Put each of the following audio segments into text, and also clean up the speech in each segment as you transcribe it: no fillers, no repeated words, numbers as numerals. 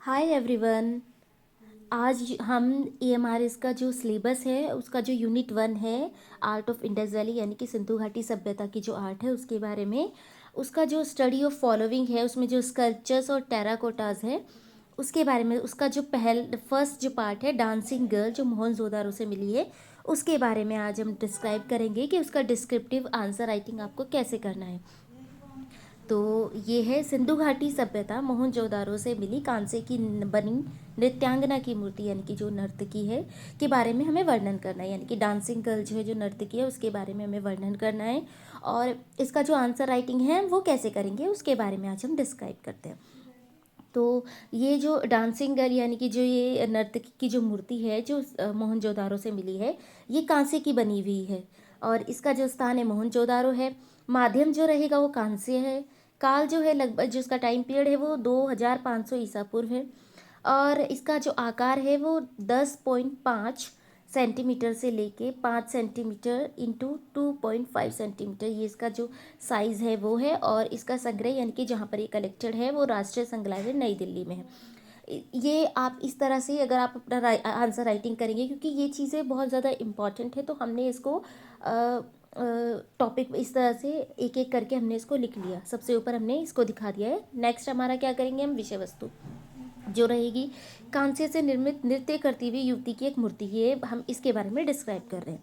Hi everyone. आज हम एएमआरएस का जो सिलेबस है उसका जो यूनिट 1 है, आर्ट ऑफ इंडस वैली यानी कि सिंधु घाटी सभ्यता की जो आर्ट है उसके बारे में, उसका जो स्टडी ऑफ फॉलोइंग है उसमें जो स्कल्पचर्स और टेराकोटास है उसके बारे में, उसका जो फर्स्ट जो पार्ट है डांसिंग गर्ल जो मोहनजोदारो से मिली है उसके बारे में आज हम डिस्क्राइब करेंगे कि उसका डिस्क्रिप्टिव आंसर राइटिंग आपको कैसे करना है। तो ये है सिंधु घाटी सभ्यता मोहनजोदारो से मिली कांसे की बनी नृत्यांगना की मूर्ति यानी कि जो नर्तकी है के बारे में हमें वर्णन करना है, यानी कि डांसिंग गर्ल जो है जो नर्तकी है उसके बारे में हमें वर्णन करना है। और इसका जो आंसर राइटिंग है वो कैसे करेंगे उसके बारे में आज हम डिस्क्राइब करते हैं। तो ये जो डांसिंग गर्ल यानी कि जो ये नर्तकी की जो मूर्ति है जो मोहनजोदारो से मिली है, ये कांसे की बनी हुई है और इसका जो स्थान है मोहनजोदारो है। माध्यम जो रहेगा वो कांस्य है। काल जो है लगभग जो इसका टाइम पीरियड है वो 2500 ईसा पूर्व है। और इसका जो आकार है वो 10.5 सेंटीमीटर से लेके 5 सेंटीमीटर इंटू 2.5 सेंटीमीटर, ये इसका जो साइज़ है वो है। और इसका संग्रह यानी कि जहाँ पर ये कलेक्टेड है वो राष्ट्रीय संग्रहालय नई दिल्ली में है। ये आप इस तरह से अगर आप अपना आंसर राइटिंग करेंगे, क्योंकि ये चीज़ें बहुत ज़्यादा इम्पॉर्टेंट है, तो हमने इसको टॉपिक इस तरह से एक एक करके हमने इसको लिख लिया। सबसे ऊपर हमने इसको दिखा दिया है। नेक्स्ट हमारा क्या करेंगे हम, विषय वस्तु जो रहेगी कांस्य से निर्मित नृत्य करती हुई युवती की एक मूर्ति, ये हम इसके बारे में डिस्क्राइब कर रहे हैं।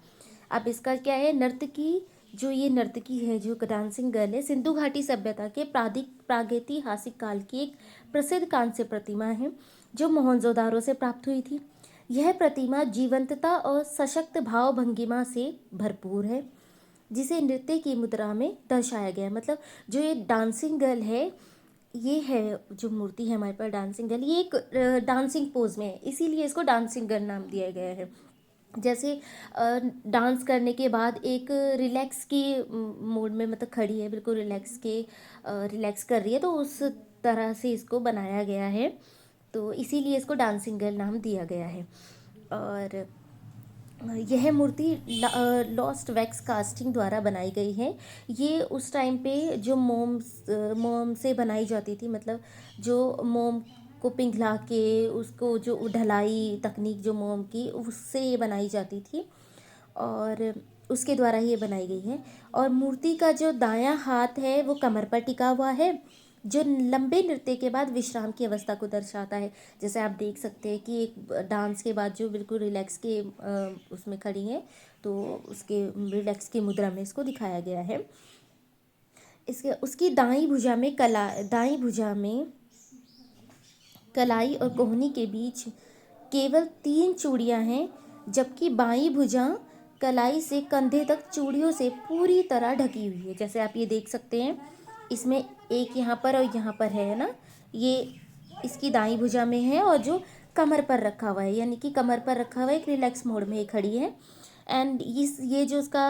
अब इसका क्या है, नर्तकी जो ये नर्तकी है जो डांसिंग गर्ल है सिंधु घाटी सभ्यता के प्रागैतिहासिक काल की एक प्रसिद्ध कांस्य प्रतिमा है जो मोहनजोदारो से प्राप्त हुई थी। यह प्रतिमा जीवंतता और सशक्त भाव भंगिमा से भरपूर है जिसे नृत्य की मुद्रा में दर्शाया गया है। मतलब जो ये डांसिंग गर्ल है, ये है जो मूर्ति है हमारे पास डांसिंग गर्ल, ये एक डांसिंग पोज में है, इसीलिए इसको डांसिंग गर्ल नाम दिया गया है। जैसे डांस करने के बाद एक रिलैक्स की मूड में, मतलब खड़ी है बिल्कुल रिलैक्स कर रही है, तो उस तरह से इसको बनाया गया है, तो इसीलिए इसको डांसिंग गर्ल नाम दिया गया है। और यह मूर्ति लॉस्ट वैक्स कास्टिंग द्वारा बनाई गई है। ये उस टाइम पे जो मोम से बनाई जाती थी, मतलब जो मोम को पिघला के उसको जो ढलाई तकनीक जो मोम की उससे ये बनाई जाती थी और उसके द्वारा ही ये बनाई गई है। और मूर्ति का जो दायां हाथ है वो कमर पर टिका हुआ है जो लंबे नृत्य के बाद विश्राम की अवस्था को दर्शाता है। जैसे आप देख सकते हैं कि एक डांस के बाद जो बिल्कुल रिलैक्स के उसमें खड़ी है, तो उसके रिलैक्स की मुद्रा में इसको दिखाया गया है। इसके उसकी दाई भुजा में कलाई और कोहनी के बीच केवल 3 चूड़ियां हैं, जबकि बाईं भुजा कलाई से कंधे तक चूड़ियों से पूरी तरह ढकी हुई है। जैसे आप ये देख सकते हैं, इसमें एक यहाँ पर और यहाँ पर है ना, ये इसकी दाईं भुजा में है और जो कमर पर रखा हुआ है, यानी कि कमर पर रखा हुआ है, एक रिलैक्स मोड में ये खड़ी है। एंड ये जो उसका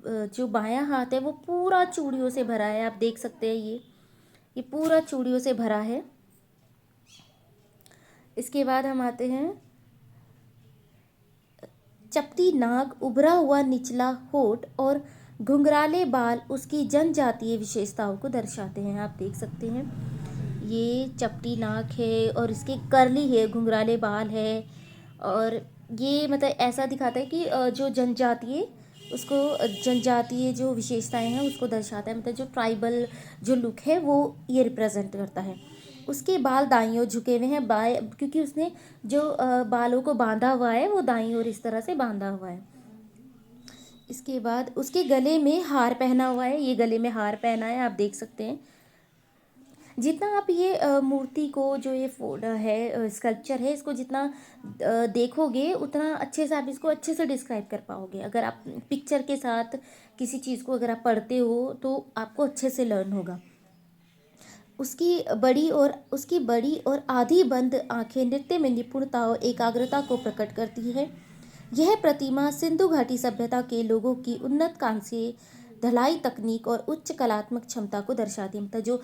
जो बायां हाथ है वो पूरा चूड़ियों से भरा है, आप देख सकते हैं ये पूरा चूड़ियों से भरा है। इसके बाद हम आते हैं, चपटी नाक, उभरा हुआ निचला होठ और घुंघराले बाल उसकी जनजातीय विशेषताओं को दर्शाते हैं। आप देख सकते हैं ये चपटी नाक है और इसके कर्ली है, घुंघराले बाल है। और ये मतलब ऐसा दिखाता है कि जो जनजातीय जो विशेषताएं हैं उसको दर्शाता है, मतलब जो ट्राइबल जो लुक है वो ये रिप्रेजेंट करता है। उसके बाल दाईं ओर झुके हुए हैं, बाएं, क्योंकि उसने जो बालों को बांधा हुआ है वो दाईं ओर इस तरह से बांधा हुआ है। इसके बाद उसके गले में हार पहना हुआ है, ये गले में हार पहना है, आप देख सकते हैं। जितना आप ये मूर्ति को जो ये है स्कल्पचर है, इसको जितना देखोगे उतना अच्छे से आप इसको अच्छे से डिस्क्राइब कर पाओगे। अगर आप पिक्चर के साथ किसी चीज़ को अगर आप पढ़ते हो तो आपको अच्छे से लर्न होगा। उसकी बड़ी और आधी बंद आंखें नृत्य में निपुणता और एकाग्रता को प्रकट करती है। यह प्रतिमा सिंधु घाटी सभ्यता के लोगों की उन्नत कांस्य ढलाई तकनीक और उच्च कलात्मक क्षमता को दर्शाती है। मतलब जो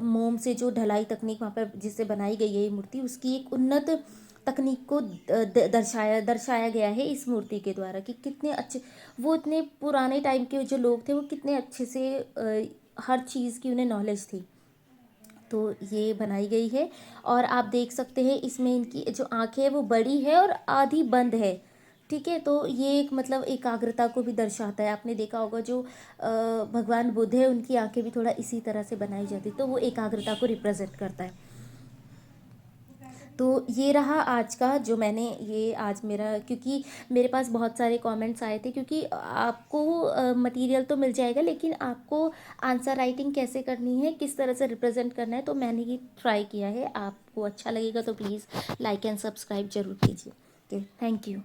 मोम से जो ढलाई तकनीक वहाँ पर जिससे बनाई गई है ये मूर्ति, उसकी एक उन्नत तकनीक को दर्शाया गया है इस मूर्ति के द्वारा, कि कितने अच्छे वो इतने पुराने टाइम के जो लोग थे वो कितने अच्छे से हर चीज़ की उन्हें नॉलेज थी। तो ये बनाई गई है। और आप देख सकते हैं इसमें इनकी जो आंखें है वो बड़ी है और आधी बंद है। ठीक है, तो ये एक मतलब एकाग्रता को भी दर्शाता है। आपने देखा होगा जो भगवान बुद्ध है उनकी आंखें भी थोड़ा इसी तरह से बनाई जाती, तो वो एकाग्रता को रिप्रेजेंट करता है। तो ये रहा आज का जो मैंने ये आज मेरा, क्योंकि मेरे पास बहुत सारे कमेंट्स आए थे, क्योंकि आपको मटेरियल तो मिल जाएगा लेकिन आपको आंसर राइटिंग कैसे करनी है, किस तरह से रिप्रेजेंट करना है, तो मैंने ये ट्राई किया है। आपको अच्छा लगेगा तो प्लीज़ लाइक एंड सब्सक्राइब जरूर कीजिए। Okay, thank you.